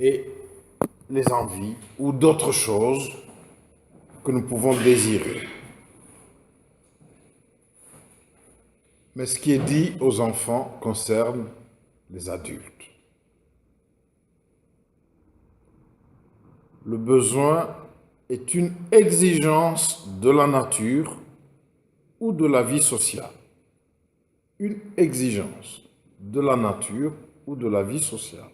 et les envies ou d'autres choses que nous pouvons désirer. Mais ce qui est dit aux enfants concerne les adultes. Le besoin est une exigence de la nature ou de la vie sociale. Une exigence de la nature ou de la vie sociale.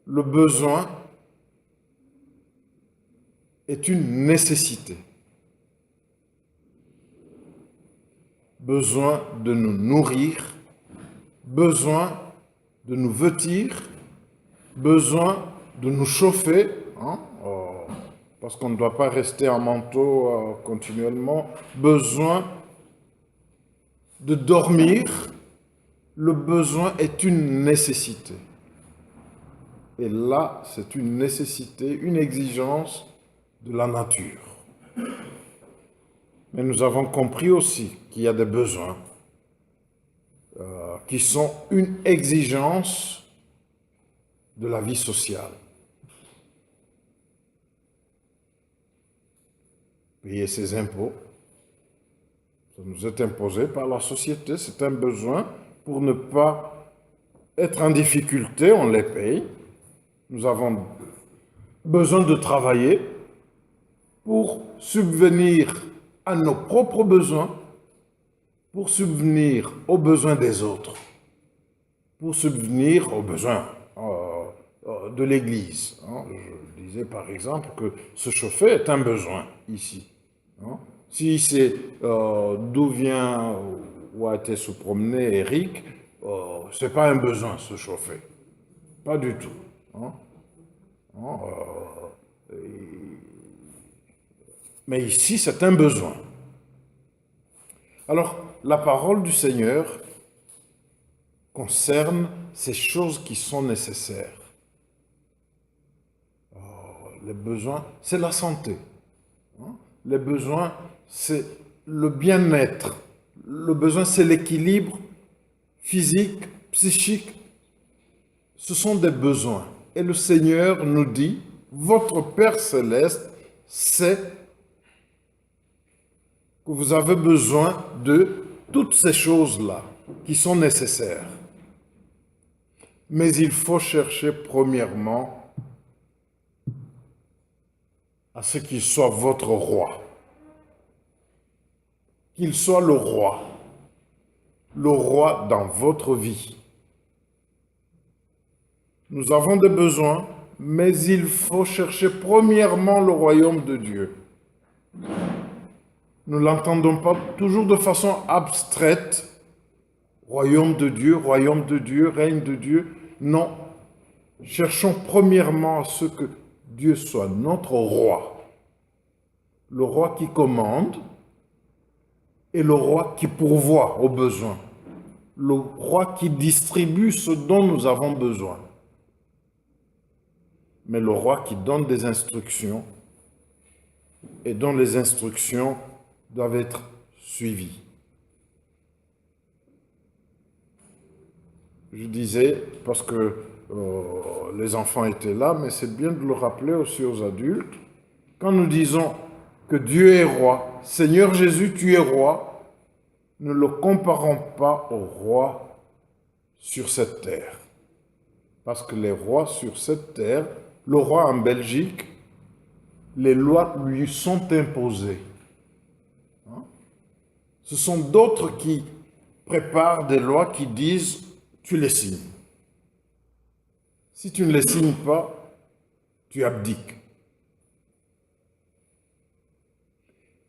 Le besoin est une nécessité. Besoin de nous nourrir, besoin de nous vêtir, besoin de nous chauffer, hein, parce qu'on ne doit pas rester en manteau continuellement, besoin de dormir. Le besoin est une nécessité. Et là, c'est une nécessité, une exigence de la nature. Mais nous avons compris aussi qu'il y a des besoins qui sont une exigence de la vie sociale. Payer ses impôts, ça nous est imposé par la société, c'est un besoin pour ne pas être en difficulté, on les paye. Nous avons besoin de travailler pour subvenir à nos propres besoins, pour subvenir aux besoins des autres, pour subvenir aux besoins de l'Église. Je disais par exemple que se chauffer est un besoin ici. Si c'est d'où vient ou a été se promener Eric, ce n'est pas un besoin se chauffer. Pas du tout. Mais ici, c'est un besoin. Alors, la parole du Seigneur concerne ces choses qui sont nécessaires. Les besoins, c'est la santé. Les besoins, c'est le bien-être. Le besoin, c'est l'équilibre physique, psychique. Ce sont des besoins. Et le Seigneur nous dit, votre Père céleste sait que vous avez besoin de toutes ces choses-là qui sont nécessaires. Mais il faut chercher premièrement à ce qu'il soit votre roi. Qu'il soit le roi dans votre vie. Nous avons des besoins, mais il faut chercher premièrement le royaume de Dieu. Nous ne l'entendons pas toujours de façon abstraite. Royaume de Dieu, règne de Dieu. Non. Cherchons premièrement à ce que Dieu soit notre roi. Le roi qui commande et le roi qui pourvoit aux besoins. Le roi qui distribue ce dont nous avons besoin. Mais le roi qui donne des instructions et dont les instructions doivent être suivies. Je disais, parce que les enfants étaient là, mais c'est bien de le rappeler aussi aux adultes, quand nous disons que Dieu est roi, Seigneur Jésus, tu es roi, ne le comparons pas au roi sur cette terre. Parce que les rois sur cette terre, le roi en Belgique, les lois lui sont imposées. Ce sont d'autres qui préparent des lois qui disent « tu les signes ». Si tu ne les signes pas, tu abdiques.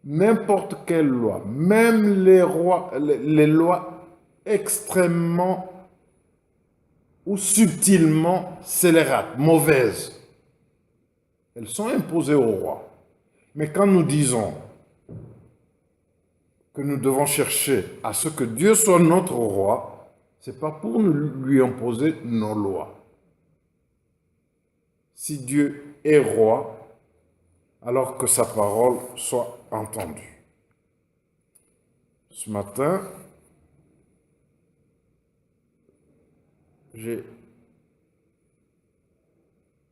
N'importe quelle loi, même les lois extrêmement ou subtilement scélérates, mauvaises, elles sont imposées au roi. Mais quand nous disons que nous devons chercher à ce que Dieu soit notre roi, ce n'est pas pour lui imposer nos lois. Si Dieu est roi, alors que sa parole soit entendue. Ce matin, j'ai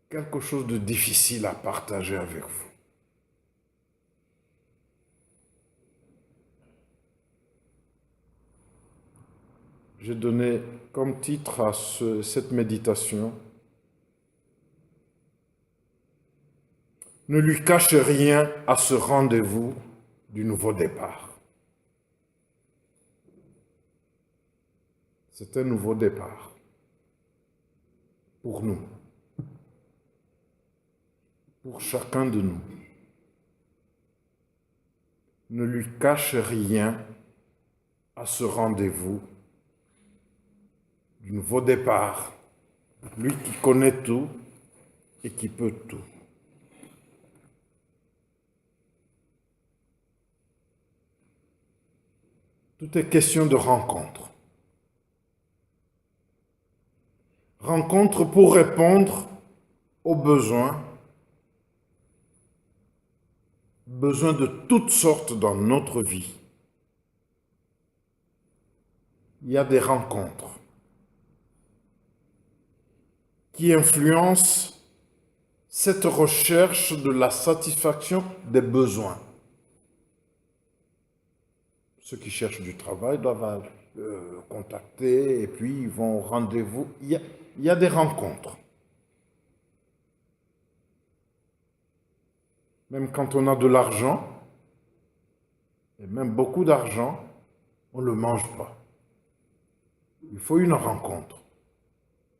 quelque chose de difficile à partager avec vous. J'ai donné comme titre à cette méditation: ne lui cache rien à ce rendez-vous du nouveau départ. C'est un nouveau départ pour nous, pour chacun de nous. Ne lui cache rien à ce rendez-vous du nouveau départ, lui qui connaît tout et qui peut tout. Tout est question de rencontre. Rencontre pour répondre aux besoins de toutes sortes dans notre vie. Il y a des rencontres qui influencent cette recherche de la satisfaction des besoins. Ceux qui cherchent du travail doivent contacter et puis ils vont au rendez-vous. Il y a des rencontres. Même quand on a de l'argent, et même beaucoup d'argent, on ne le mange pas. Il faut une rencontre.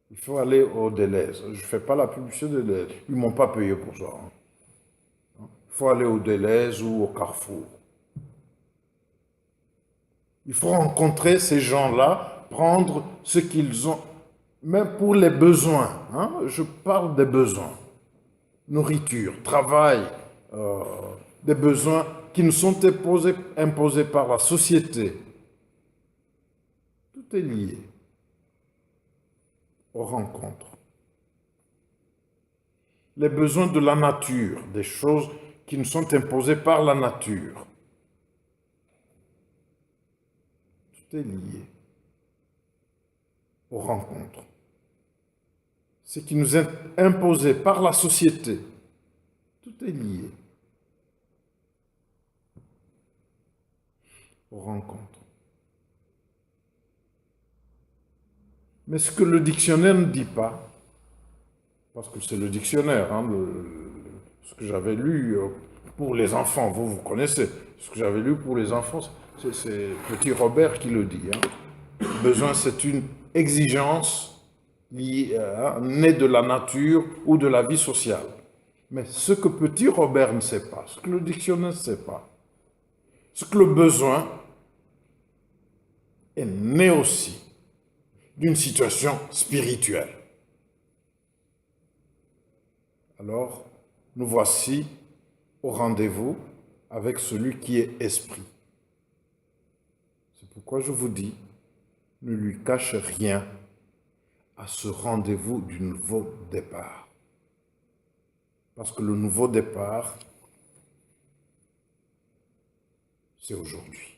Il faut aller au Deleuze. Je ne fais pas la publicité de Deleuze. Ils ne m'ont pas payé pour ça. Il faut aller au Deleuze ou au Carrefour. Il faut rencontrer ces gens-là, prendre ce qu'ils ont, même pour les besoins. Je parle des besoins. Nourriture, travail, des besoins qui nous sont imposés par la société. Tout est lié aux rencontres. Les besoins de la nature, des choses qui nous sont imposées par la nature. Tout est lié aux rencontres. Ce qui nous est imposé par la société, tout est lié aux rencontres. Mais ce que le dictionnaire ne dit pas, parce que c'est le dictionnaire, ce que j'avais lu pour les enfants, vous connaissez, ce que j'avais lu pour les enfants, c'est Petit Robert qui le dit. Besoin, c'est une exigence née de la nature ou de la vie sociale. Mais ce que Petit Robert ne sait pas, ce que le dictionnaire ne sait pas, c'est que le besoin est né aussi d'une situation spirituelle. Alors, nous voici au rendez-vous avec celui qui est esprit. C'est pourquoi je vous dis, ne lui cache rien à ce rendez-vous du nouveau départ. Parce que le nouveau départ, c'est aujourd'hui.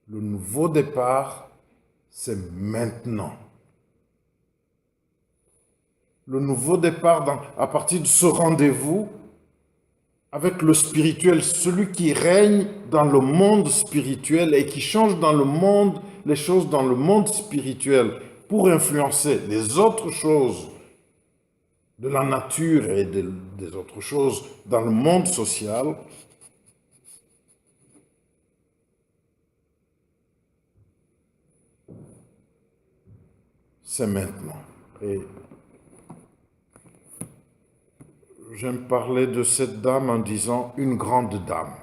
Le nouveau départ, c'est maintenant. Le nouveau départ, à partir de ce rendez-vous avec le spirituel, celui qui règne dans le monde spirituel et qui change dans le monde, les choses dans le monde spirituel pour influencer les autres choses de la nature et des autres choses dans le monde social. C'est maintenant. Et j'aime parler de cette dame en disant une grande dame.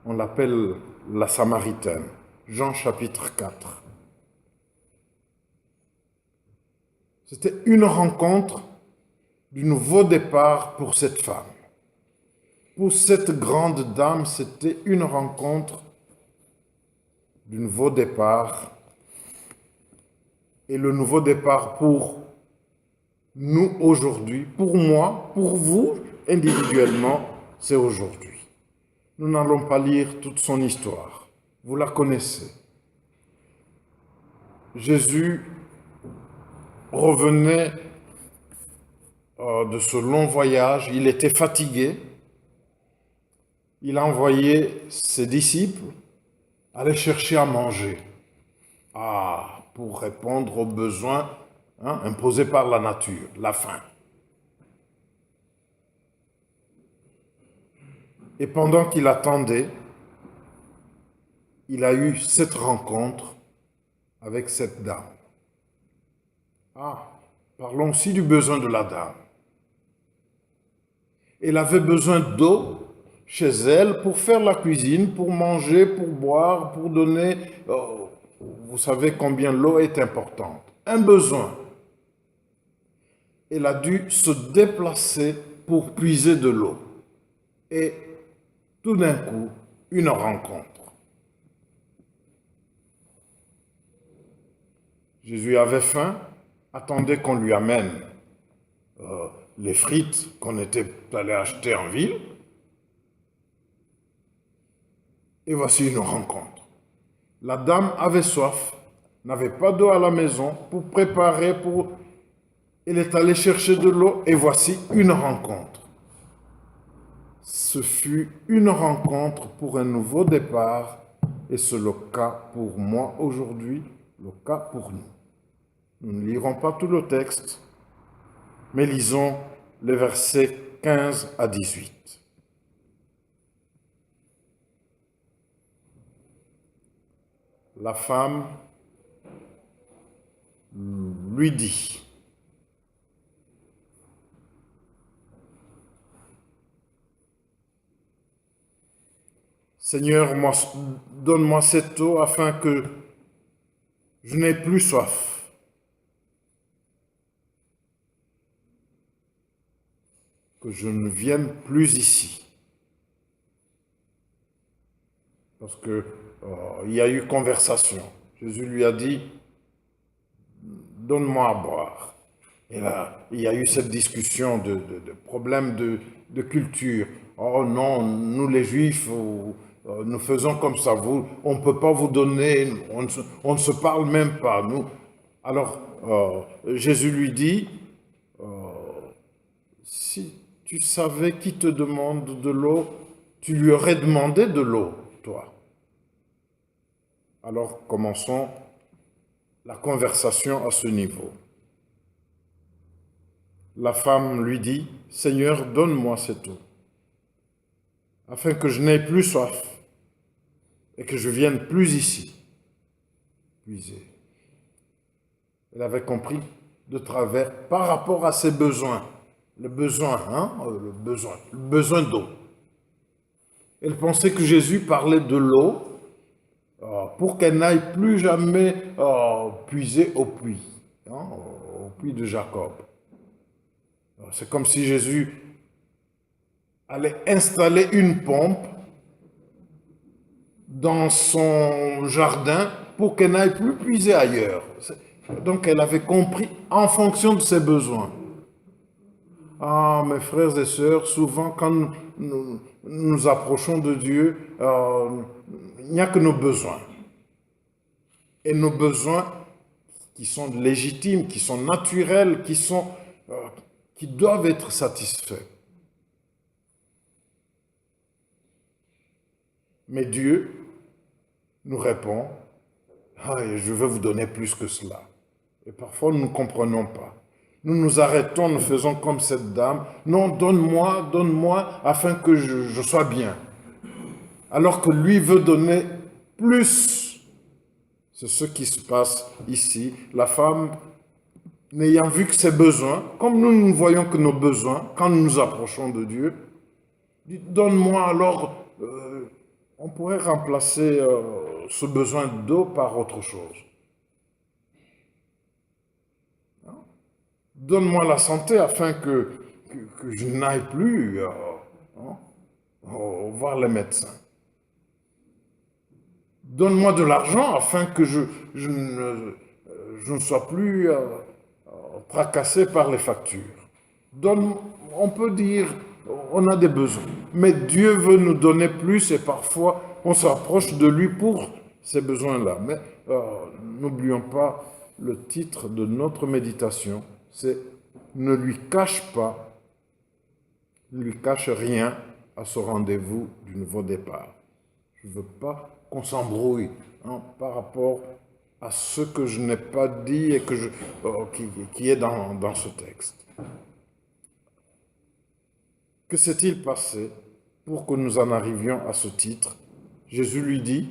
On l'appelle la Samaritaine. Jean chapitre 4. C'était une rencontre du nouveau départ pour cette femme. Pour cette grande dame, c'était une rencontre du nouveau départ. Et le nouveau départ pour nous aujourd'hui, pour moi, pour vous individuellement, c'est aujourd'hui. Nous n'allons pas lire toute son histoire. Vous la connaissez. Jésus revenait de ce long voyage, il était fatigué. Il a envoyé ses disciples aller chercher à manger, pour répondre aux besoins imposés par la nature, la faim. Et pendant qu'il attendait, il a eu cette rencontre avec cette dame. Parlons aussi du besoin de la dame. Elle avait besoin d'eau chez elle pour faire la cuisine, pour manger, pour boire, pour donner. Vous savez combien l'eau est importante. Un besoin. Elle a dû se déplacer pour puiser de l'eau. Et tout d'un coup, une rencontre. Jésus avait faim, attendait qu'on lui amène les frites qu'on était allé acheter en ville. Et voici une rencontre. La dame avait soif, n'avait pas d'eau à la maison pour préparer, Elle est allée chercher de l'eau et voici une rencontre. Ce fut une rencontre pour un nouveau départ et c'est le cas pour moi aujourd'hui, le cas pour nous. Nous ne lirons pas tout le texte, mais lisons les versets 15 à 18. La femme lui dit, « Seigneur, donne-moi cette eau afin que je n'ai plus soif. » Que je ne vienne plus ici. Parce que il y a eu conversation. Jésus lui a dit, donne-moi à boire. Et là, il y a eu cette discussion de problèmes de culture. Oh non, nous les Juifs, nous faisons comme ça. On ne peut pas vous donner, on ne se parle même pas. Alors, Jésus lui dit, si tu savais qui te demande de l'eau, tu lui aurais demandé de l'eau, toi. Alors, commençons la conversation à ce niveau. La femme lui dit, « Seigneur, donne-moi cette eau, afin que je n'aie plus soif et que je vienne plus ici puiser. » Elle avait compris de travers par rapport à ses besoins, le besoin d'eau. Elle pensait que Jésus parlait de l'eau pour qu'elle n'aille plus jamais puiser au puits de Jacob. C'est comme si Jésus allait installer une pompe dans son jardin pour qu'elle n'aille plus puiser ailleurs. Donc elle avait compris en fonction de ses besoins. Mes frères et sœurs, souvent quand nous nous approchons de Dieu, il n'y a que nos besoins. Et nos besoins qui sont légitimes, qui sont naturels, qui doivent être satisfaits. Mais Dieu nous répond, je veux vous donner plus que cela. Et parfois, nous ne comprenons pas. Nous nous arrêtons, nous faisons comme cette dame. Non, donne-moi, afin que je sois bien. Alors que lui veut donner plus. C'est ce qui se passe ici. La femme, n'ayant vu que ses besoins, comme nous ne voyons que nos besoins, quand nous nous approchons de Dieu, dit, donne-moi alors, on pourrait remplacer ce besoin d'eau par autre chose. Donne-moi la santé afin que je n'aille plus voir les médecins. Donne-moi de l'argent afin que je ne sois plus tracassé par les factures. On peut dire, on a des besoins, mais Dieu veut nous donner plus et parfois on s'approche de lui pour ces besoins-là. Mais n'oublions pas le titre de notre méditation, c'est ne lui cache pas, ne lui cache rien à ce rendez-vous du nouveau départ. Je ne veux pas qu'on s'embrouille par rapport à ce que je n'ai pas dit et qui est dans ce texte. Que s'est-il passé pour que nous en arrivions à ce titre? Jésus lui dit,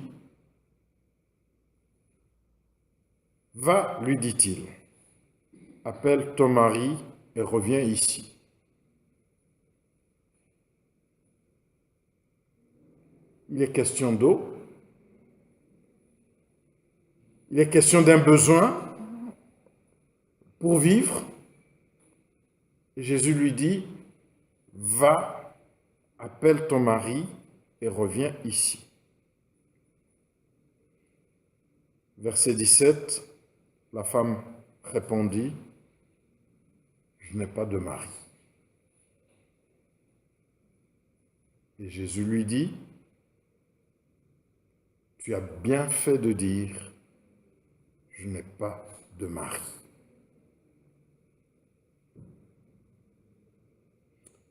« Va, lui dit-il, appelle ton mari et reviens ici. » Il est question d'eau. Il est question d'un besoin pour vivre. Et Jésus lui dit, « Va, appelle ton mari et reviens ici. » Verset 17, la femme répondit, « Je n'ai pas de mari. » Et Jésus lui dit, « Tu as bien fait de dire, je n'ai pas de mari. »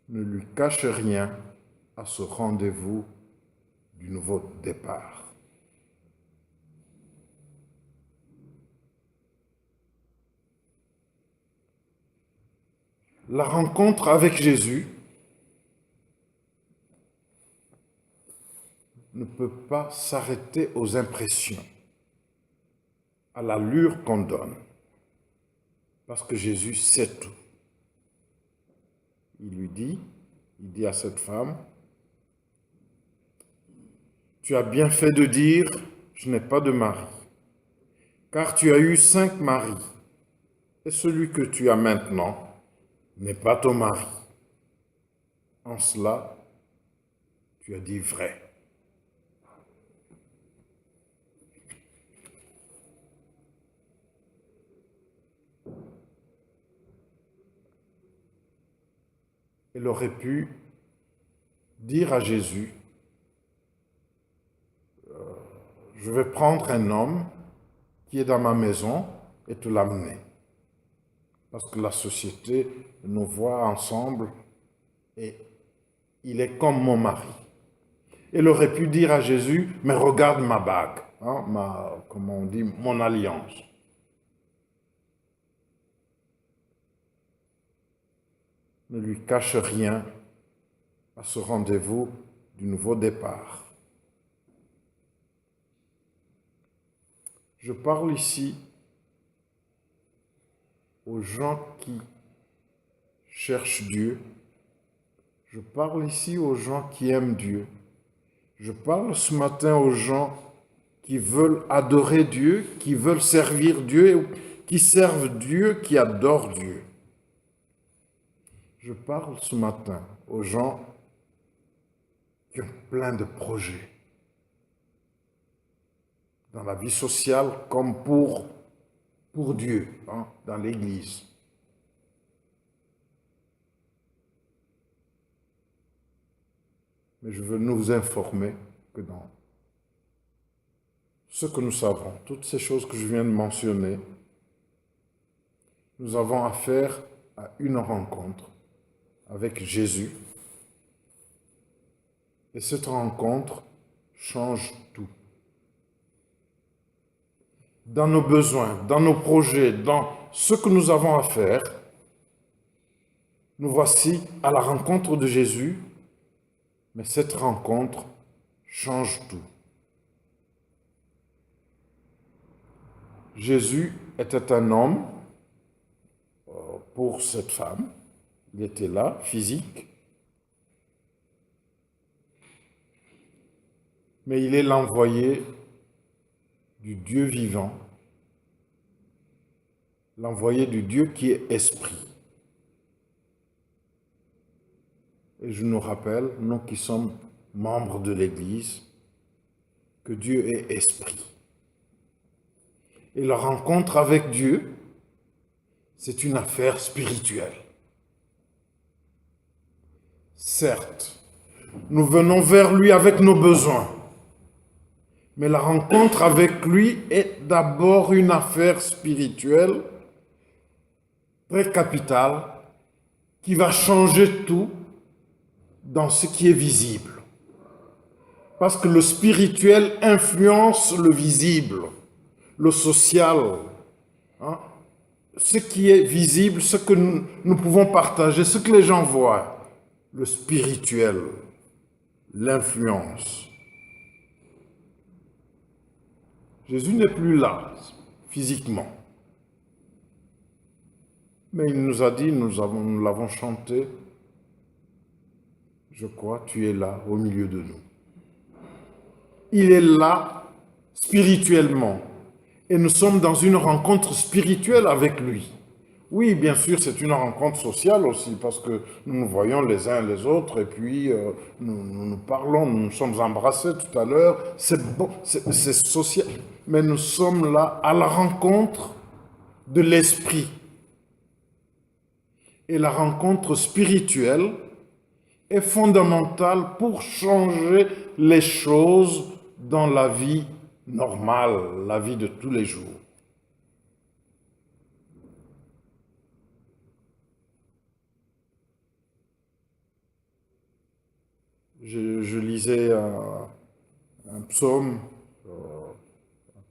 Ne lui cache rien à ce rendez-vous du nouveau départ. La rencontre avec Jésus ne peut pas s'arrêter aux impressions, à l'allure qu'on donne, parce que Jésus sait tout. Il dit à cette femme, « Tu as bien fait de dire, je n'ai pas de mari, car tu as eu 5 maris, et celui que tu as maintenant n'est pas ton mari. En cela, tu as dit vrai. » Elle aurait pu dire à Jésus, je vais prendre un homme qui est dans ma maison et te l'amener. Parce que la société nous voit ensemble et il est comme mon mari. Elle aurait pu dire à Jésus, mais regarde ma bague, comment on dit, mon alliance. Ne lui cache rien à ce rendez-vous du nouveau départ. Je parle ici aux gens qui cherchent Dieu. Je parle ici aux gens qui aiment Dieu. Je parle ce matin aux gens qui veulent adorer Dieu, qui veulent servir Dieu, qui servent Dieu, qui adorent Dieu. Je parle ce matin aux gens qui ont plein de projets dans la vie sociale comme pour Dieu, dans l'Église. Mais je veux nous informer que dans ce que nous savons, toutes ces choses que je viens de mentionner, nous avons affaire à une rencontre avec Jésus. Et cette rencontre change tout. Dans nos besoins, dans nos projets, dans ce que nous avons à faire, nous voici à la rencontre de Jésus, mais cette rencontre change tout. Jésus était un homme pour cette femme. Il était là, physique. Mais il est l'envoyé du Dieu vivant, l'envoyé du Dieu qui est esprit. Et je nous rappelle, nous qui sommes membres de l'Église, que Dieu est esprit. Et la rencontre avec Dieu, c'est une affaire spirituelle. Certes, nous venons vers lui avec nos besoins, mais la rencontre avec lui est d'abord une affaire spirituelle très capitale qui va changer tout dans ce qui est visible. Parce que le spirituel influence le visible, le social, hein. Ce qui est visible, ce que nous pouvons partager, ce que les gens voient, le spirituel, l'influence. Jésus n'est plus là, physiquement. Mais il nous a dit, nous l'avons chanté, je crois, tu es là, au milieu de nous. Il est là, spirituellement. Et nous sommes dans une rencontre spirituelle avec lui. Oui, bien sûr, c'est une rencontre sociale aussi, parce que nous nous voyons les uns les autres, et puis nous parlons, nous nous sommes embrassés tout à l'heure. C'est bon, c'est social. Mais nous sommes là à la rencontre de l'esprit. Et la rencontre spirituelle est fondamentale pour changer les choses dans la vie normale, la vie de tous les jours. Je lisais un psaume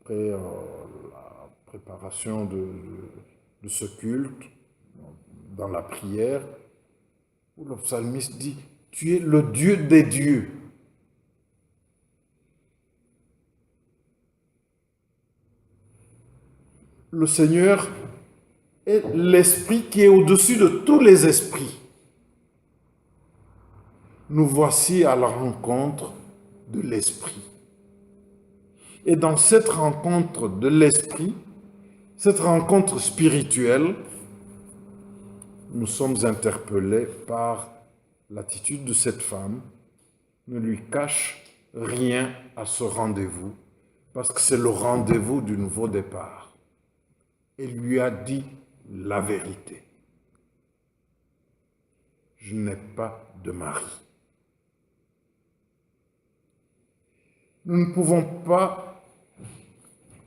après la préparation de ce culte, dans la prière, où le psalmiste dit « Tu es le Dieu des dieux ». Le Seigneur est l'Esprit qui est au-dessus de tous les esprits. Nous voici à la rencontre de l'Esprit. Et dans cette rencontre de l'Esprit, cette rencontre spirituelle, nous sommes interpellés par l'attitude de cette femme. Ne lui cache rien à ce rendez-vous, parce que c'est le rendez-vous du nouveau départ. Et lui a dit la vérité. Je n'ai pas de mari. Nous ne pouvons pas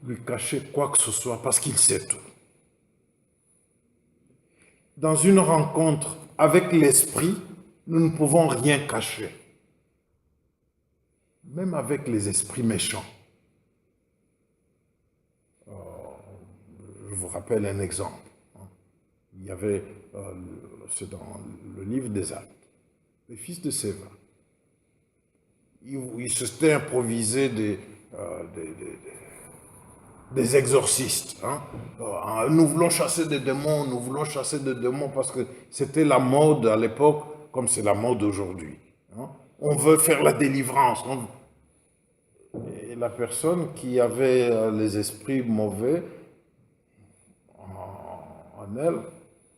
lui cacher quoi que ce soit parce qu'il sait tout. Dans une rencontre avec l'esprit, nous ne pouvons rien cacher. Même avec les esprits méchants. Je vous rappelle un exemple. Il y avait, c'est dans le livre des Actes, les fils de Séva. Ils s'étaient improvisés des exorcistes. Hein. Nous voulons chasser des démons, nous voulons chasser des démons parce que c'était la mode à l'époque, comme c'est la mode aujourd'hui. Hein. On veut faire la délivrance. Et la personne qui avait les esprits mauvais en elle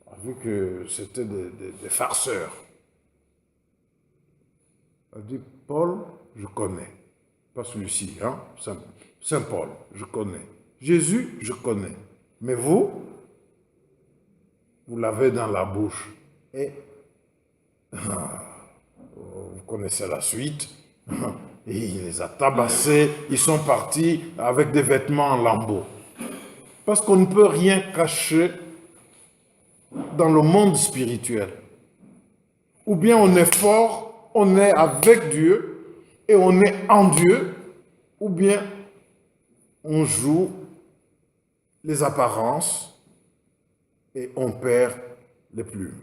a vu que c'était des farceurs. Elle a dit, Paul, je connais. Pas celui-ci, hein? Saint Paul, je connais. Jésus, je connais. Mais vous l'avez dans la bouche. Et vous connaissez la suite. Et il les a tabassés. Ils sont partis avec des vêtements en lambeaux. Parce qu'on ne peut rien cacher dans le monde spirituel. Ou bien on est fort, on est avec Dieu et on est en Dieu, ou bien on joue les apparences et on perd les plumes.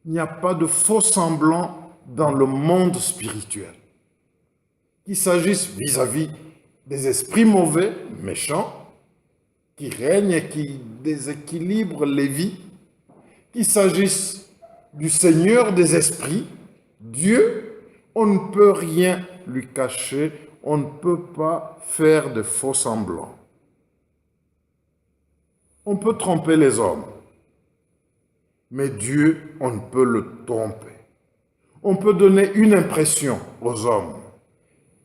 Il n'y a pas de faux semblants dans le monde spirituel. Qu'il s'agisse vis-à-vis des esprits mauvais, méchants, qui règnent et qui déséquilibrent les vies, qu'il s'agisse du Seigneur des esprits, Dieu, on ne peut rien lui cacher, on ne peut pas faire de faux semblants. On peut tromper les hommes, mais Dieu, on ne peut le tromper. On peut donner une impression aux hommes,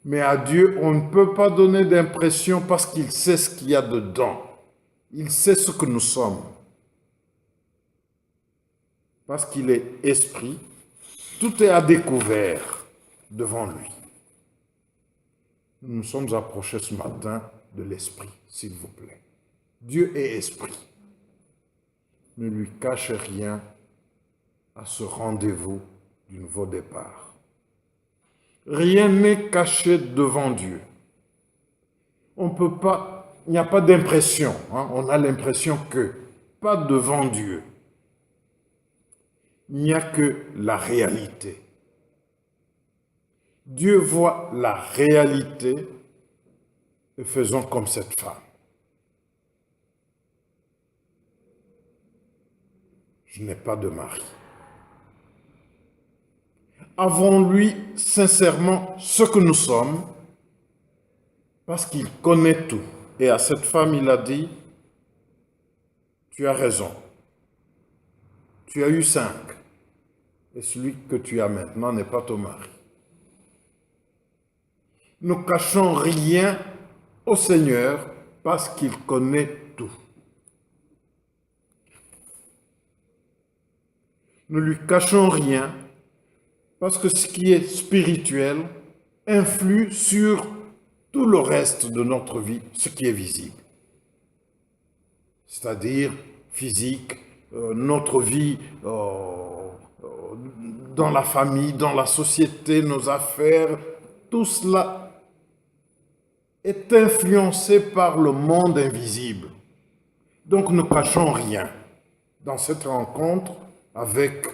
mais à Dieu, on ne peut pas donner d'impression parce qu'il sait ce qu'il y a dedans. Il sait ce que nous sommes. Parce qu'il est esprit, tout est à découvert devant lui. Nous nous sommes approchés ce matin de l'esprit, s'il vous plaît. Dieu est esprit. ne lui cachez rien à ce rendez-vous du nouveau départ. Rien n'est caché devant Dieu. On peut pas, il n'y a pas d'impression. On a l'impression que, pas devant Dieu. Il n'y a que la réalité. Dieu voit la réalité et faisons comme cette femme. Je n'ai pas de mari. Avons-lui sincèrement ce que nous sommes, parce qu'il connaît tout. Et à cette femme, il a dit, tu as raison. Tu as eu 5. Et celui que tu as maintenant n'est pas ton mari. Ne cachons rien au Seigneur parce qu'il connaît tout. Ne lui cachons rien parce que ce qui est spirituel influe sur tout le reste de notre vie, ce qui est visible. C'est-à-dire physique, notre vie dans la famille, dans la société, nos affaires, tout cela est influencé par le monde invisible. Donc ne cachons rien dans cette rencontre avec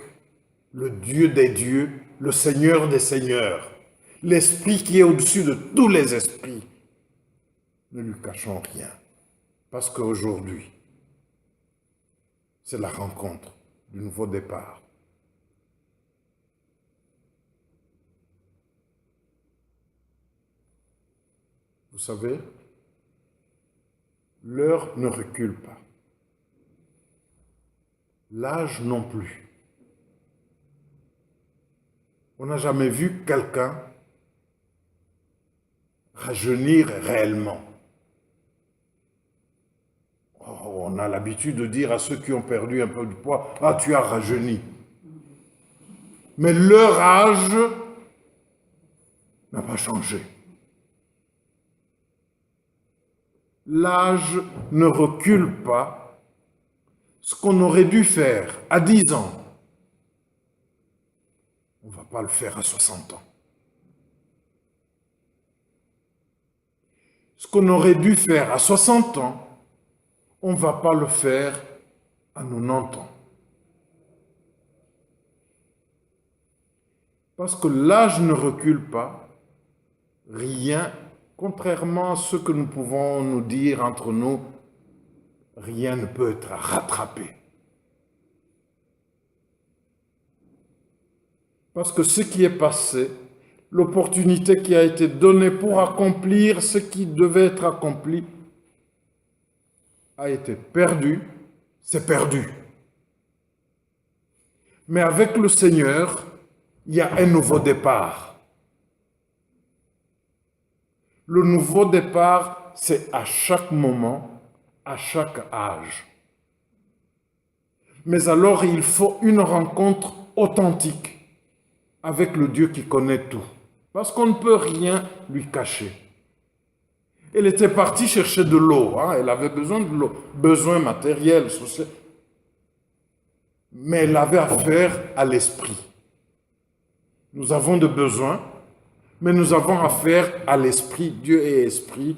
le Dieu des dieux, le Seigneur des seigneurs, l'Esprit qui est au-dessus de tous les esprits. Ne lui cachons rien, parce qu'aujourd'hui, c'est la rencontre du nouveau départ. Vous savez, l'heure ne recule pas. L'âge non plus. On n'a jamais vu quelqu'un rajeunir réellement. On a l'habitude de dire à ceux qui ont perdu un peu de poids, « Ah, tu as rajeuni ». Mais leur âge n'a pas changé. L'âge ne recule pas. Ce qu'on aurait dû faire à 10 ans, on ne va pas le faire à 60 ans. Ce qu'on aurait dû faire à 60 ans, on ne va pas le faire à 90 ans. Parce que l'âge ne recule pas, rien, contrairement à ce que nous pouvons nous dire entre nous, rien ne peut être rattrapé. Parce que ce qui est passé, l'opportunité qui a été donnée pour accomplir ce qui devait être accompli, a été perdue, c'est perdu. Mais avec le Seigneur, il y a un nouveau départ. Le nouveau départ, c'est à chaque moment, à chaque âge. Mais alors, il faut une rencontre authentique avec le Dieu qui connaît tout. Parce qu'on ne peut rien lui cacher. Elle était partie chercher de l'eau, elle avait besoin de l'eau, besoin matériel, social. Mais elle avait affaire à l'esprit. Nous avons des besoins, mais nous avons affaire à l'esprit. Dieu est esprit.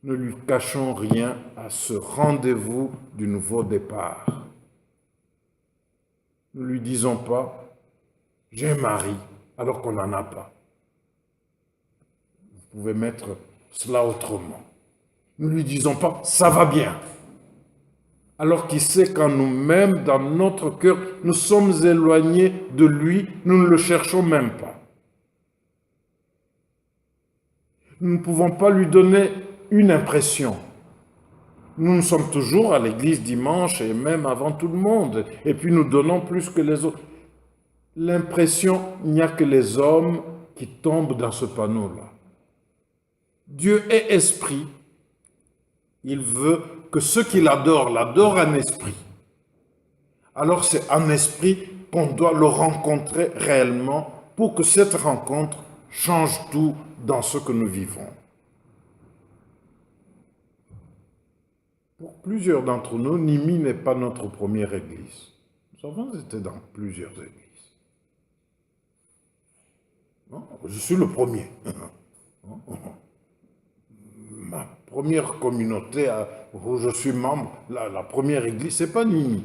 Ne lui cachons rien à ce rendez-vous du nouveau départ. Ne lui disons pas, j'ai un mari, alors qu'on n'en a pas. Vous pouvez mettre cela autrement. Ne lui disons pas, ça va bien. Alors qu'il sait qu'en nous-mêmes, dans notre cœur, nous sommes éloignés de lui, nous ne le cherchons même pas. Nous ne pouvons pas lui donner une impression. Nous sommes toujours à l'église dimanche et même avant tout le monde. Et puis nous donnons plus que les autres. L'impression, il n'y a que les hommes qui tombent dans ce panneau-là. Dieu est esprit. Il veut que ceux qui l'adorent en esprit. Alors c'est en esprit qu'on doit le rencontrer réellement pour que cette rencontre change tout dans ce que nous vivons. Pour plusieurs d'entre nous, Nimi n'est pas notre première église. Nous avons été dans plusieurs églises. Non, je suis le premier. Ma première communauté où je suis membre, la première église, ce n'est pas Nimi.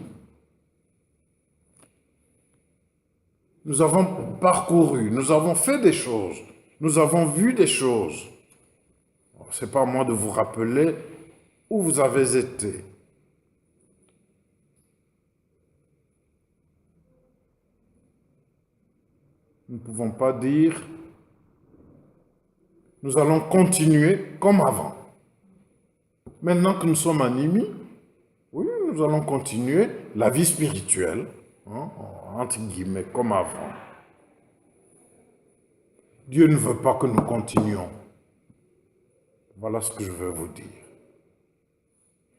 Nous avons parcouru, nous avons fait des choses, nous avons vu des choses. Ce n'est pas à moi de vous rappeler où vous avez été. Nous ne pouvons pas dire nous allons continuer comme avant. Maintenant que nous sommes animés, oui, nous allons continuer la vie spirituelle, entre guillemets, comme avant. Dieu ne veut pas que nous continuions. Voilà ce que je veux vous dire.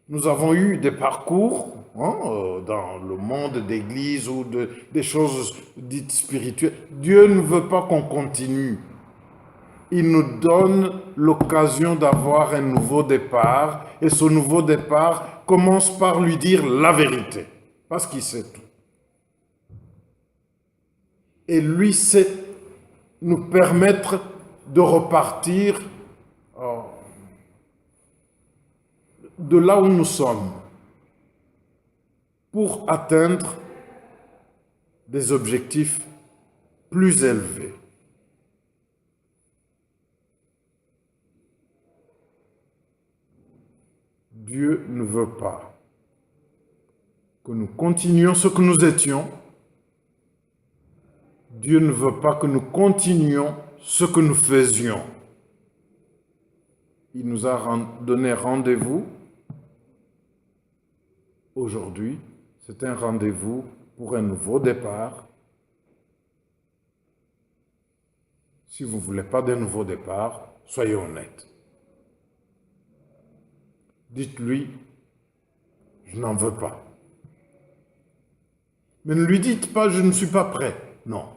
Nous avons eu des parcours dans le monde d'église ou des choses dites spirituelles. Dieu ne veut pas qu'on continue. Il nous donne l'occasion d'avoir un nouveau départ. Et ce nouveau départ commence par lui dire la vérité. Parce qu'il sait tout. Et lui sait nous permettre de repartir de là où nous sommes pour atteindre des objectifs plus élevés. Dieu ne veut pas que nous continuions ce que nous étions. Dieu ne veut pas que nous continuions ce que nous faisions. Il nous a donné rendez-vous. Aujourd'hui, c'est un rendez-vous pour un nouveau départ. Si vous ne voulez pas d'un nouveau départ, soyez honnête. Dites-lui, je n'en veux pas. Mais ne lui dites pas, je ne suis pas prêt. Non.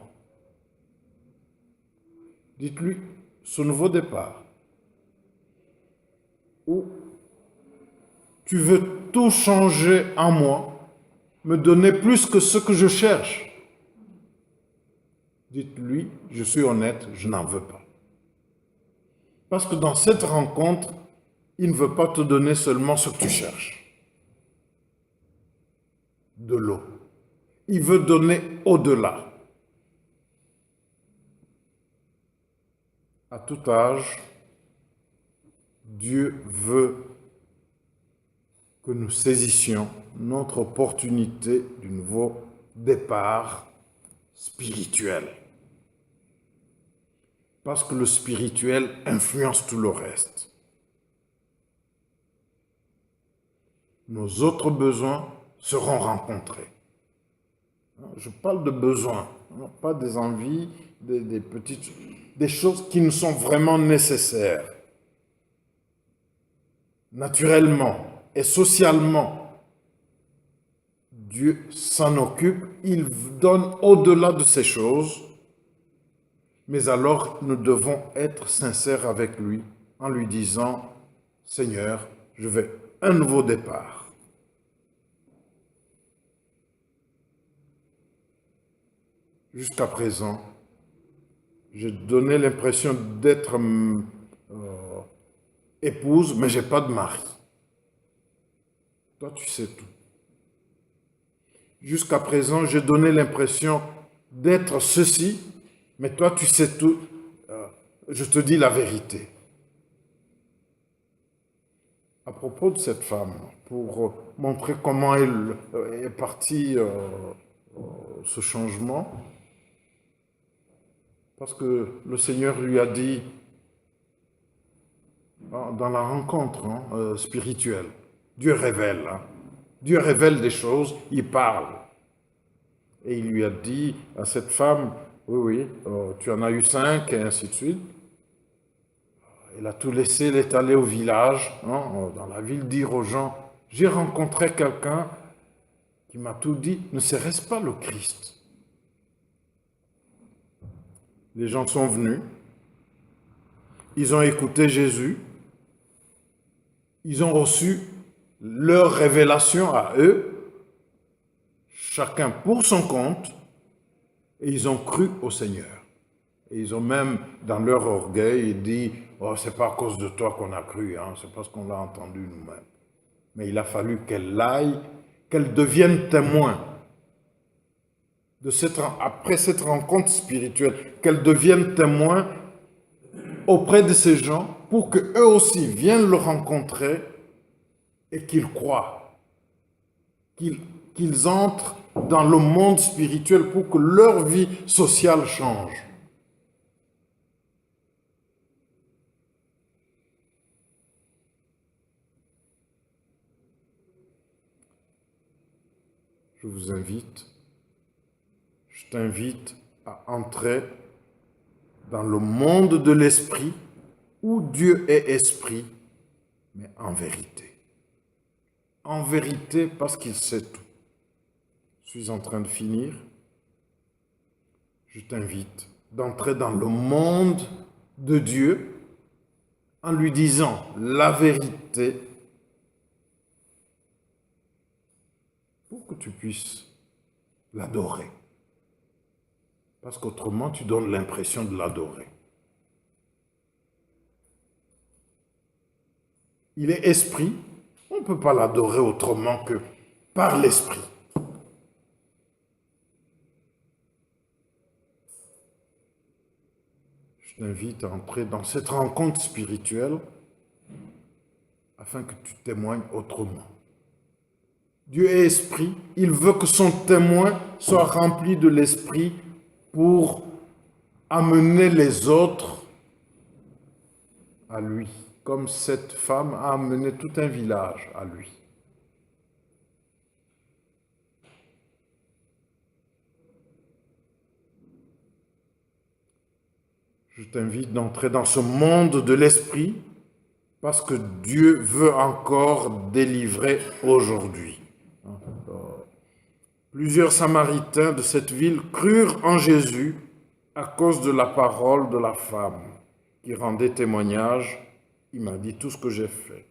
Dites-lui, ce nouveau départ, où tu veux tout changer en moi, me donner plus que ce que je cherche. Dites-lui, je suis honnête, je n'en veux pas. Parce que dans cette rencontre, il ne veut pas te donner seulement ce que tu cherches. De l'eau. Il veut donner au-delà. À tout âge, Dieu veut que nous saisissions notre opportunité du nouveau départ spirituel. Parce que le spirituel influence tout le reste. Nos autres besoins seront rencontrés. Je parle de besoins, pas des envies, des choses qui nous sont vraiment nécessaires. Naturellement et socialement, Dieu s'en occupe, il donne au-delà de ces choses, mais alors nous devons être sincères avec lui en lui disant, Seigneur, je veux un nouveau départ. Jusqu'à présent, j'ai donné l'impression d'être épouse, mais je n'ai pas de mari. Toi, tu sais tout. Jusqu'à présent, j'ai donné l'impression d'être ceci, mais toi, tu sais tout. Je te dis la vérité. À propos de cette femme, pour montrer comment elle est partie ce changement, parce que le Seigneur lui a dit, dans la rencontre spirituelle, Dieu révèle. Dieu révèle des choses, il parle. Et il lui a dit à cette femme, oui, tu en as eu 5, et ainsi de suite. Elle a tout laissé, elle est allée au village, dans la ville, dire aux gens, j'ai rencontré quelqu'un qui m'a tout dit, ne serait-ce pas le Christ? Les gens sont venus, ils ont écouté Jésus, ils ont reçu leur révélation à eux, chacun pour son compte, et ils ont cru au Seigneur. Et ils ont même, dans leur orgueil, dit « Oh, c'est pas à cause de toi qu'on a cru, hein, c'est parce qu'on l'a entendu nous-mêmes. » Mais il a fallu qu'elle aille, qu'elle devienne témoin après cette rencontre spirituelle, qu'elle devienne témoin auprès de ces gens pour qu'eux aussi viennent le rencontrer et qu'ils croient, qu'ils entrent dans le monde spirituel pour que leur vie sociale change. Je vous invite, je t'invite à entrer dans le monde de l'esprit où Dieu est esprit, mais en vérité. En vérité parce qu'il sait tout. Je suis en train de finir. Je t'invite d'entrer dans le monde de Dieu en lui disant la vérité pour que tu puisses l'adorer. Parce qu'autrement, tu donnes l'impression de l'adorer. Il est esprit, on ne peut pas l'adorer autrement que par l'esprit. Je t'invite à entrer dans cette rencontre spirituelle afin que tu témoignes autrement. Dieu est esprit, il veut que son témoin soit rempli de l'esprit pour amener les autres à lui, comme cette femme a amené tout un village à lui. Je t'invite d'entrer dans ce monde de l'esprit parce que Dieu veut encore délivrer aujourd'hui. Plusieurs Samaritains de cette ville crurent en Jésus à cause de la parole de la femme qui rendait témoignage. Il m'a dit tout ce que j'ai fait.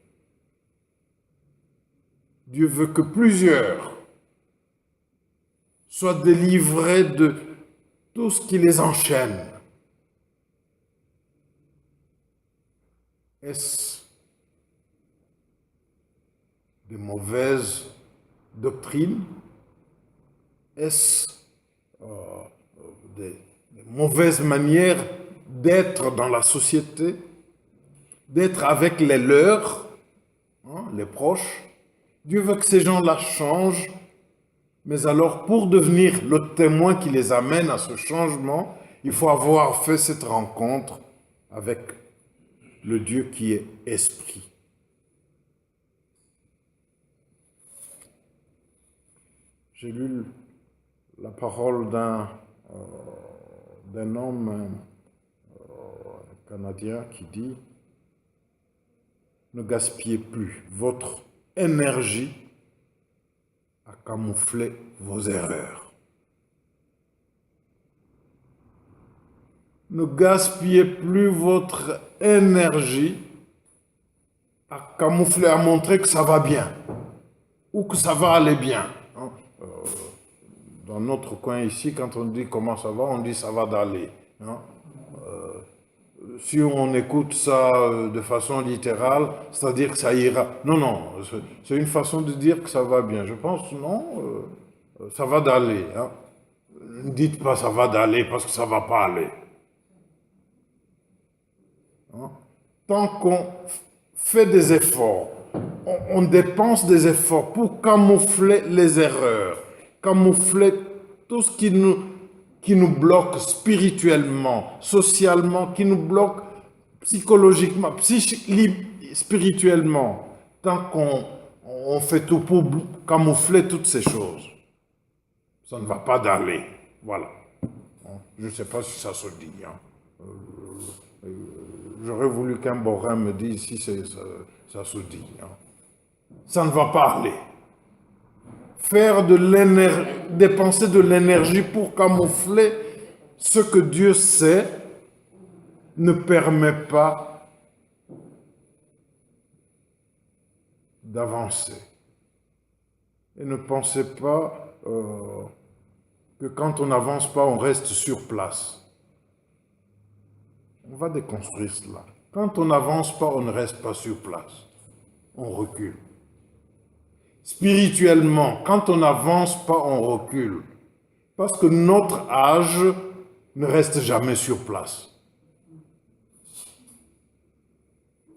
Dieu veut que plusieurs soient délivrés de tout ce qui les enchaîne. Est-ce des mauvaises doctrines? Est-ce des mauvaises manières d'être dans la société, d'être avec les leurs, les proches? Dieu veut que ces gens-là changent, mais alors pour devenir le témoin qui les amène à ce changement, il faut avoir fait cette rencontre avec le Dieu qui est esprit. J'ai lu la parole d'un homme canadien qui dit « Ne gaspillez plus votre énergie à camoufler vos erreurs. » Ne gaspillez plus votre énergie à camoufler, à montrer que ça va bien ou que ça va aller bien. Dans notre coin ici, quand on dit comment ça va, on dit ça va d'aller. Si on écoute ça de façon littérale, c'est-à-dire que ça ira. Non, non, c'est une façon de dire que ça va bien. Je pense, non, ça va d'aller. Ne dites pas ça va d'aller parce que ça ne va pas aller. Tant qu'on fait des efforts, on dépense des efforts pour camoufler les erreurs, camoufler tout ce qui nous bloque spirituellement, socialement, qui nous bloque psychologiquement, spirituellement. Tant qu'on fait tout pour camoufler toutes ces choses, ça ne va pas d'aller. Voilà. Je ne sais pas si ça se dit. J'aurais voulu qu'un Borin me dise si ça se dit. Ça ne va pas aller. Faire dépenser de l'énergie pour camoufler ce que Dieu sait ne permet pas d'avancer. Et ne pensez pas que quand on n'avance pas, on reste sur place. On va déconstruire cela. Quand on n'avance pas, on ne reste pas sur place. On recule. Spirituellement, quand on n'avance pas, on recule. Parce que notre âge ne reste jamais sur place.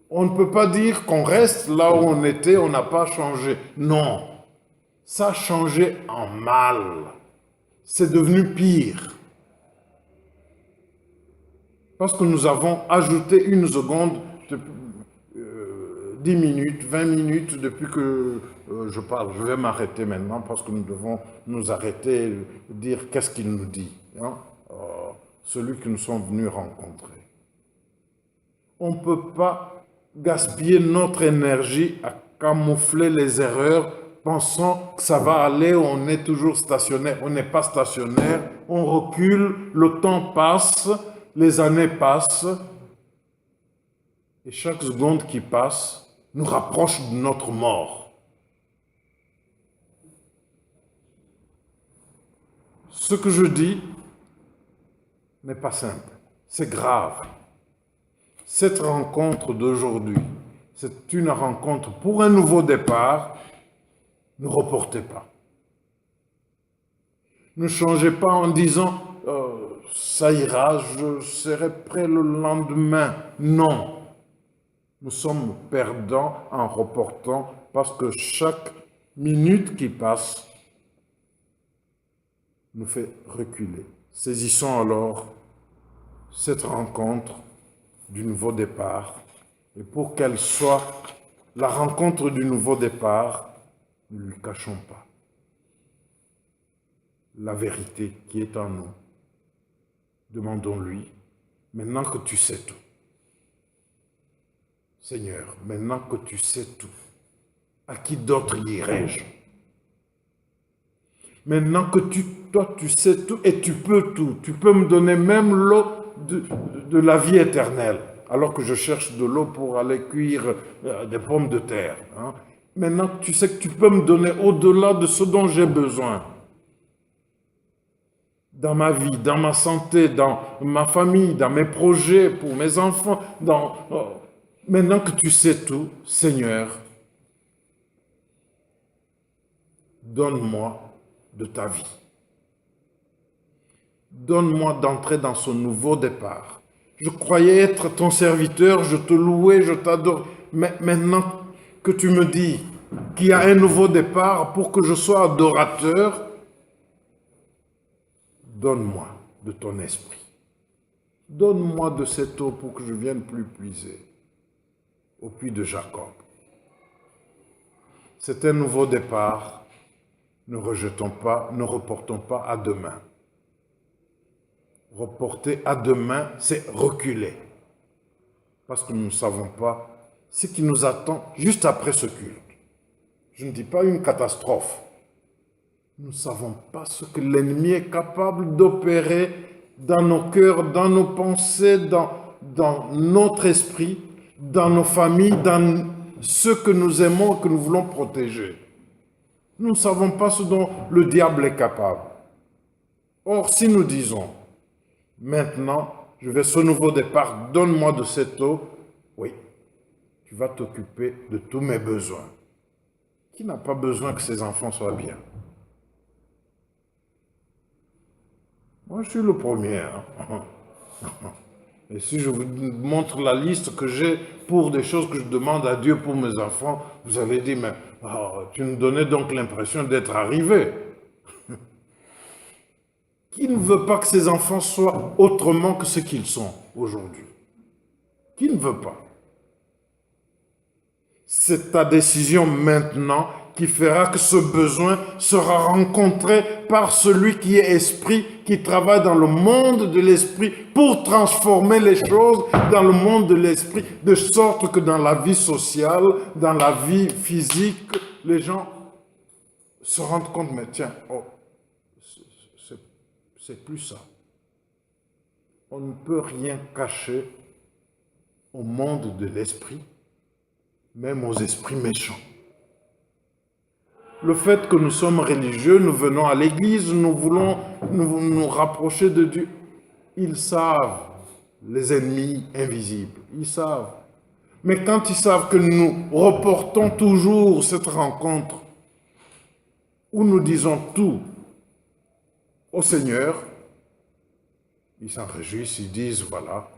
On ne peut pas dire qu'on reste là où on était, on n'a pas changé. Non, ça a changé en mal. C'est devenu pire. Parce que nous avons ajouté une seconde, 10 minutes, 20 minutes depuis que je parle. Je vais m'arrêter maintenant parce que nous devons nous arrêter, dire qu'est-ce qu'il nous dit, hein? Celui que nous sommes venus rencontrer. On ne peut pas gaspiller notre énergie à camoufler les erreurs, pensant que ça va aller, on est toujours stationnaire. On n'est pas stationnaire, on recule, le temps passe, les années passent, et chaque seconde qui passe nous rapproche de notre mort. Ce que je dis n'est pas simple, c'est grave. Cette rencontre d'aujourd'hui, c'est une rencontre pour un nouveau départ. Ne reportez pas. Ne changez pas en disant ça ira, je serai prêt le lendemain. Non. Nous sommes perdants en reportant parce que chaque minute qui passe nous fait reculer. Saisissons alors cette rencontre du nouveau départ. Et pour qu'elle soit la rencontre du nouveau départ, ne lui cachons pas la vérité qui est en nous. Demandons-lui, maintenant que tu sais tout, Seigneur, maintenant que tu sais tout, à qui d'autre irai-je? Maintenant que toi tu sais tout et tu peux tout, tu peux me donner même l'eau de la vie éternelle, alors que je cherche de l'eau pour aller cuire des pommes de terre. Hein. Maintenant, tu sais que tu peux me donner au-delà de ce dont j'ai besoin. Dans ma vie, dans ma santé, dans ma famille, dans mes projets pour mes enfants. Maintenant que tu sais tout, Seigneur, donne-moi de ta vie. Donne-moi d'entrer dans ce nouveau départ. Je croyais être ton serviteur, je te louais, je t'adore. Mais maintenant que tu me dis qu'il y a un nouveau départ pour que je sois adorateur, donne-moi de ton esprit. Donne-moi de cette eau pour que je vienne plus puiser au puits de Jacob. C'est un nouveau départ. Ne rejetons pas, ne reportons pas à demain. Reporter à demain, c'est reculer. Parce que nous ne savons pas ce qui nous attend juste après ce culte. Je ne dis pas une catastrophe. Nous ne savons pas ce que l'ennemi est capable d'opérer dans nos cœurs, dans nos pensées, dans notre esprit, dans nos familles, dans ce que nous aimons et que nous voulons protéger. Nous ne savons pas ce dont le diable est capable. Or, si nous disons, maintenant, je vais ce nouveau départ, donne-moi de cette eau, oui, tu vas t'occuper de tous mes besoins. Qui n'a pas besoin que ses enfants soient bien? Moi, je suis le premier. Hein. Et si je vous montre la liste que j'ai pour des choses que je demande à Dieu pour mes enfants, vous allez dire, mais tu nous donnais donc l'impression d'être arrivé. Qui ne veut pas que ses enfants soient autrement que ce qu'ils sont aujourd'hui? Qui ne veut pas? C'est ta décision maintenant qui fera que ce besoin sera rencontré par celui qui est esprit, qui travaille dans le monde de l'esprit pour transformer les choses dans le monde de l'esprit, de sorte que dans la vie sociale, dans la vie physique, les gens se rendent compte, mais tiens, c'est plus ça. On ne peut rien cacher au monde de l'esprit, même aux esprits méchants. Le fait que nous sommes religieux, nous venons à l'église, nous voulons nous rapprocher de Dieu. Ils savent, les ennemis invisibles, ils savent. Mais quand ils savent que nous reportons toujours cette rencontre, où nous disons tout au Seigneur, ils s'en réjouissent, ils disent, voilà,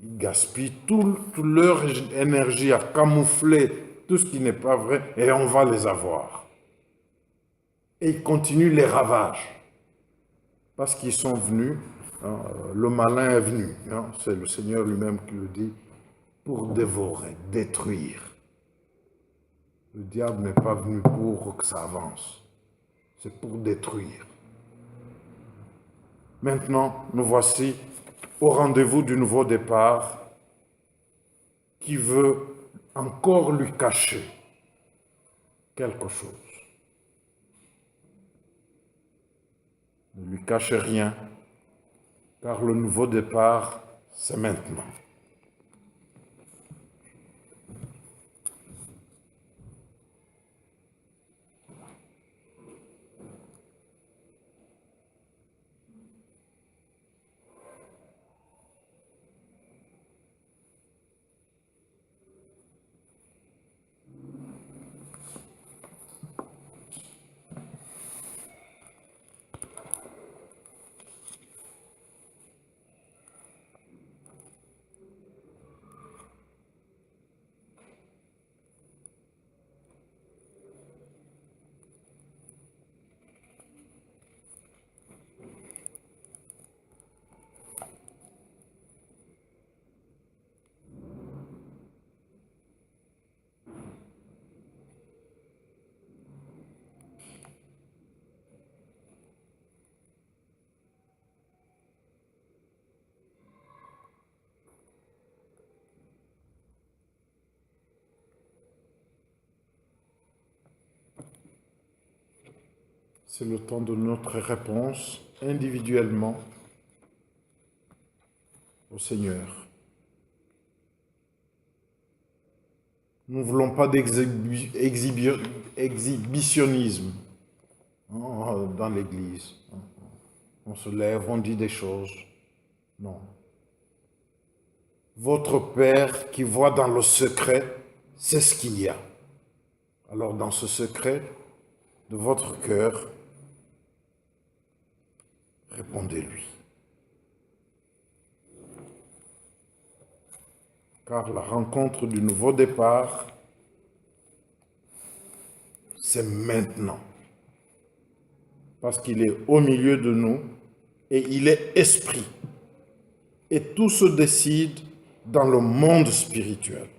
ils gaspillent toute leur énergie à camoufler tout ce qui n'est pas vrai et on va les avoir. Et ils continuent les ravages parce qu'ils sont venus, hein, le malin est venu, hein, c'est le Seigneur lui-même qui le dit, pour dévorer, détruire. Le diable n'est pas venu pour que ça avance, c'est pour détruire. Maintenant, nous voici au rendez-vous du nouveau départ qui veut encore lui cacher quelque chose. Ne lui cachez rien, car le nouveau départ, c'est maintenant. C'est le temps de notre réponse individuellement au Seigneur. Nous ne voulons pas d'exhibitionnisme dans l'Église. On se lève, on dit des choses. Non. Votre Père qui voit dans le secret, c'est ce qu'il y a. Alors dans ce secret de votre cœur, répondez-lui. Car la rencontre du nouveau départ, c'est maintenant. Parce qu'il est au milieu de nous et il est esprit. Et tout se décide dans le monde spirituel.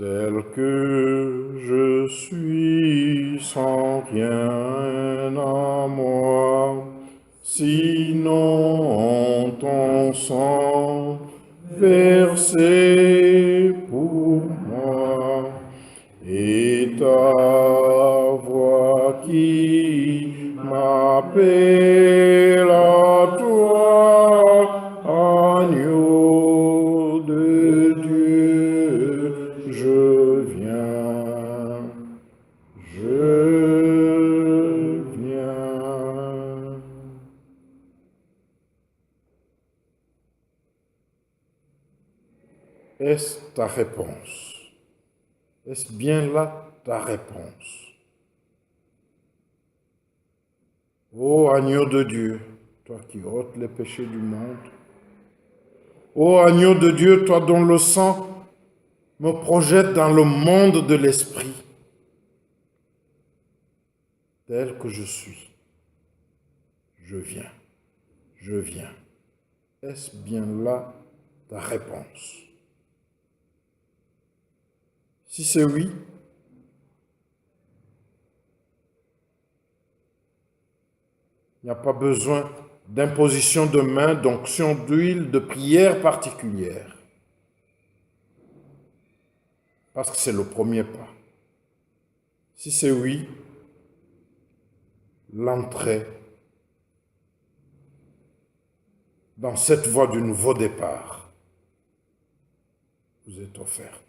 Tel que je suis sans rien à moi, sinon ton sang versé pour moi, et ta voix qui m'appelle à toi, agneau de Dieu, je viens, je viens. Est-ce ta réponse? Est-ce bien là ta réponse? Ô agneau de Dieu, toi qui ôtes les péchés du monde, ô agneau de Dieu, toi dont le sang me projette dans le monde de l'esprit, tel que je suis, je viens, je viens. Est-ce bien là ta réponse? Si c'est oui, Il n'y a pas besoin d'imposition de main, d'onction d'huile, de prière particulière. Parce que c'est le premier pas. Si c'est oui, l'entrée dans cette voie du nouveau départ vous est offerte.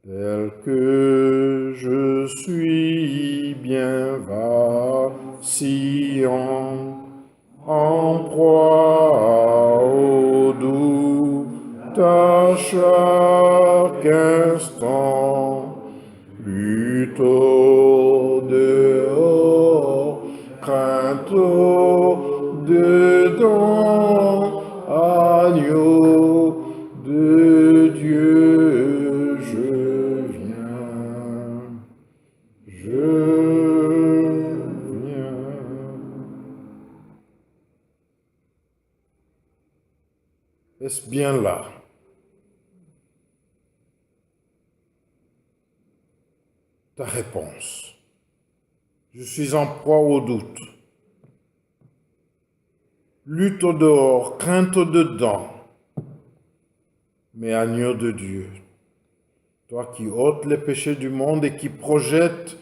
Tel que je suis bien vacillant, en proie au doute à chaque instant, plutôt dehors, crainte dedans, agneau de Dieu, je viens. Est-ce bien là? Ta réponse. Je suis en proie au doute. Lutte au dehors, crainte au dedans. Mais agneau de Dieu, toi qui ôtes les péchés du monde et qui projettes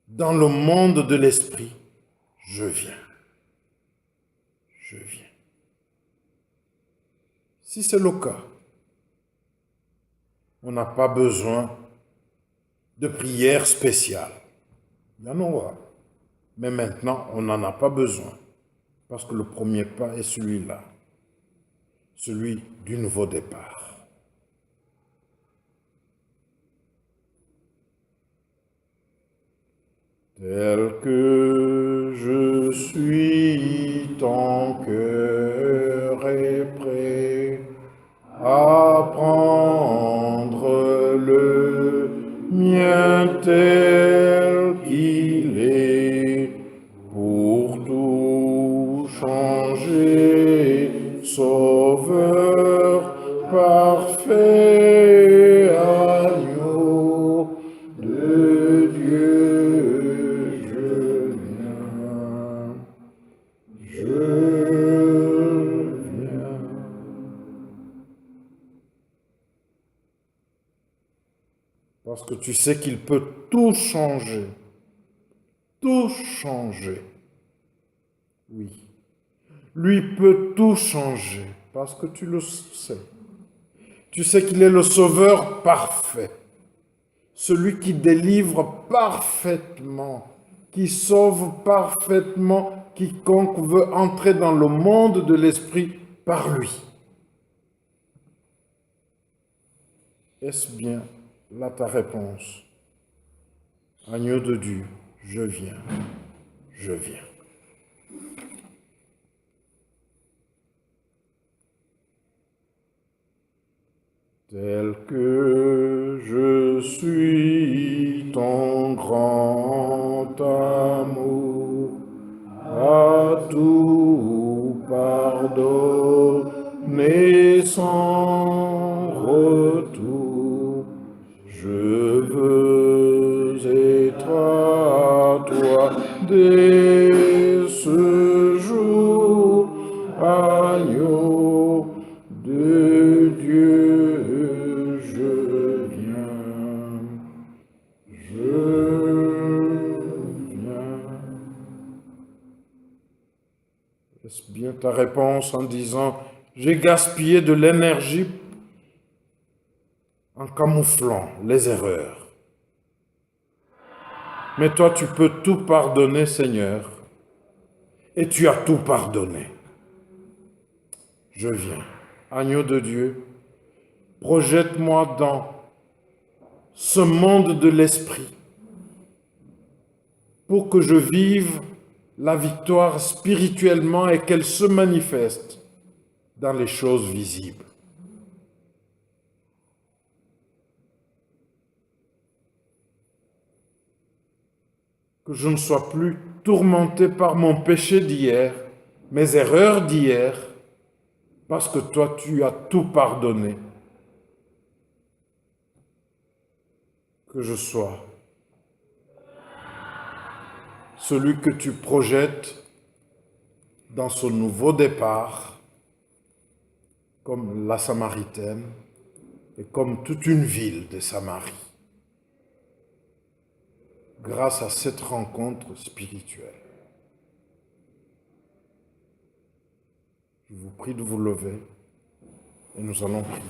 dans le monde de l'esprit, je viens. Je viens. Si c'est le cas, on n'a pas besoin de prière spéciale. Il y en aura. Mais maintenant, on n'en a pas besoin. Parce que le premier pas est celui-là. Celui du nouveau départ. Tel que je suis, ton cœur est prêt à prendre le mien tel qu'il est, pour tout changer, Sauveur parfait, agneau de Dieu, je viens, je viens. Parce que tu sais qu'il peut tout changer. Tout changer. Oui. Lui peut tout changer. Parce que tu le sais. Tu sais qu'il est le sauveur parfait. Celui qui délivre parfaitement. Qui sauve parfaitement quiconque veut entrer dans le monde de l'esprit par lui. Est-ce bien là ta réponse? Agneau de Dieu, je viens, je viens. Tel que je suis, ton grand amour a tout pardonné sans retour. Je veux être à toi dès ce jour, agneau de Dieu, je viens, je viens. Est-ce bien ta réponse en disant « J'ai gaspillé de l'énergie en camouflant les erreurs. Mais toi, tu peux tout pardonner, Seigneur. Et tu as tout pardonné. Je viens. Agneau de Dieu, projette-moi dans ce monde de l'esprit pour que je vive la victoire spirituellement et qu'elle se manifeste dans les choses visibles. Que je ne sois plus tourmenté par mon péché d'hier, mes erreurs d'hier, parce que toi, tu as tout pardonné. Que je sois celui que tu projettes dans ce nouveau départ, comme la Samaritaine et comme toute une ville de Samarie, grâce à cette rencontre spirituelle. Je vous prie de vous lever et nous allons prier.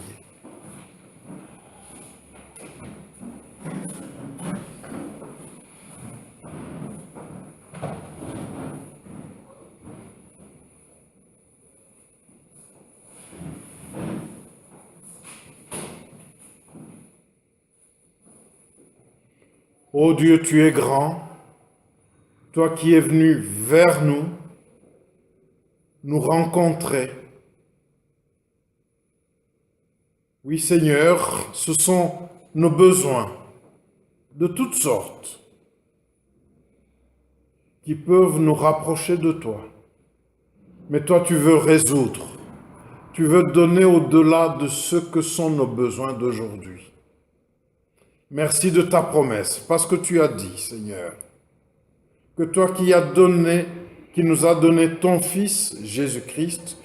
Ô Dieu, tu es grand, toi qui es venu vers nous, nous rencontrer. Oui, Seigneur, ce sont nos besoins de toutes sortes qui peuvent nous rapprocher de toi. Mais toi, tu veux résoudre, tu veux donner au-delà de ce que sont nos besoins d'aujourd'hui. Merci de ta promesse, parce que tu as dit, Seigneur, que toi qui nous as donné ton Fils, Jésus-Christ,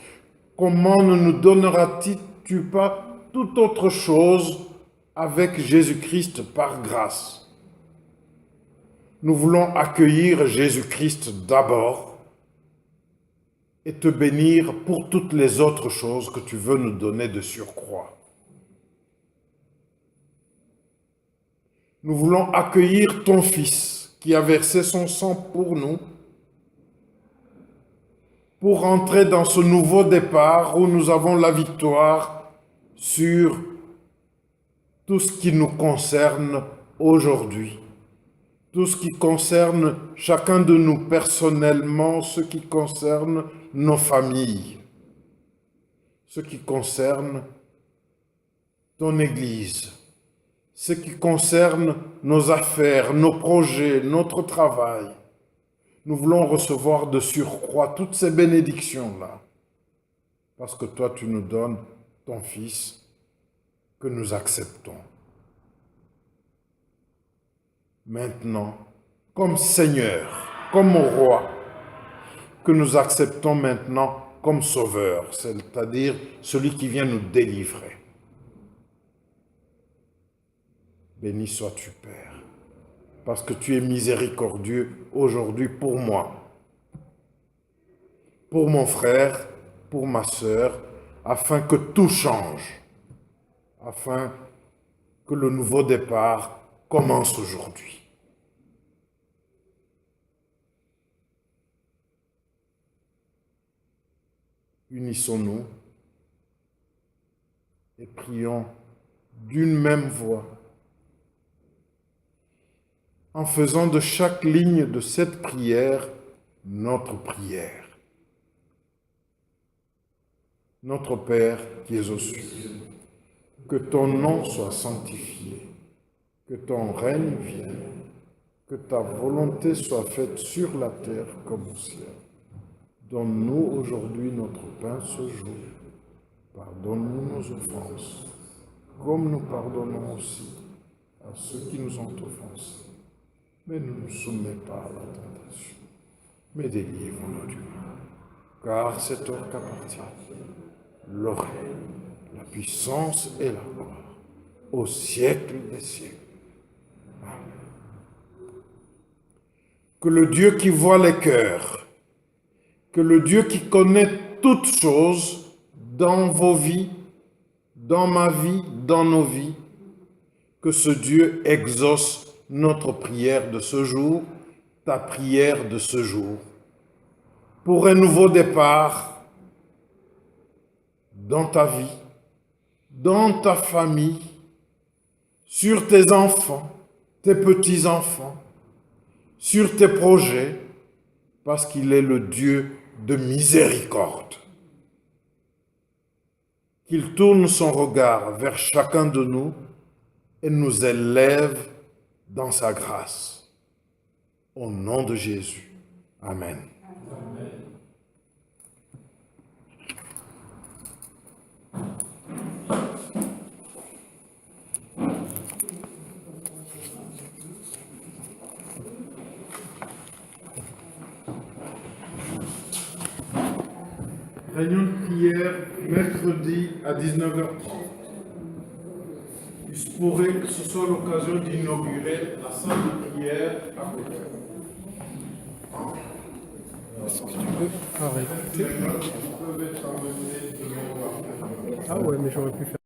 comment ne nous donneras-tu pas toute autre chose avec Jésus-Christ par grâce? Nous voulons accueillir Jésus-Christ d'abord et te bénir pour toutes les autres choses que tu veux nous donner de surcroît. Nous voulons accueillir ton Fils qui a versé son sang pour nous, pour entrer dans ce nouveau départ où nous avons la victoire sur tout ce qui nous concerne aujourd'hui, tout ce qui concerne chacun de nous personnellement, ce qui concerne nos familles, ce qui concerne ton Église, ce qui concerne nos affaires, nos projets, notre travail. Nous voulons recevoir de surcroît toutes ces bénédictions-là, parce que toi, tu nous donnes ton Fils que nous acceptons. Maintenant, comme Seigneur, comme Roi, que nous acceptons maintenant comme Sauveur, c'est-à-dire celui qui vient nous délivrer. Béni sois-tu, Père, parce que tu es miséricordieux aujourd'hui pour moi, pour mon frère, pour ma sœur, afin que tout change, afin que le nouveau départ commence aujourd'hui. Unissons-nous et prions d'une même voix, en faisant de chaque ligne de cette prière notre prière. Notre Père qui es aux cieux, que ton nom soit sanctifié, que ton règne vienne, que ta volonté soit faite sur la terre comme au ciel. Donne-nous aujourd'hui notre pain ce jour. Pardonne-nous nos offenses, comme nous pardonnons aussi à ceux qui nous ont offensés. Mais ne nous soumets pas à la tentation, mais délivre-nous du mal. Car c'est toi qu'appartient le règne, la puissance et la gloire, au siècle des siècles. Amen. Que le Dieu qui voit les cœurs, que le Dieu qui connaît toutes choses dans vos vies, dans ma vie, dans nos vies, que ce Dieu exauce notre prière de ce jour, ta prière de ce jour, pour un nouveau départ dans ta vie, dans ta famille, sur tes enfants, tes petits-enfants, sur tes projets, parce qu'il est le Dieu de miséricorde. Qu'il tourne son regard vers chacun de nous et nous élève dans sa grâce. Au nom de Jésus. Amen. Amen. Réunion de prière mercredi à 19h30. Il se pourrait que ce soit l'occasion d'inaugurer la salle de prière à côté. Est-ce que tu peux arrêter? Les peuvent être emmenés demain ou après. Ah ouais, mais j'aurais pu faire.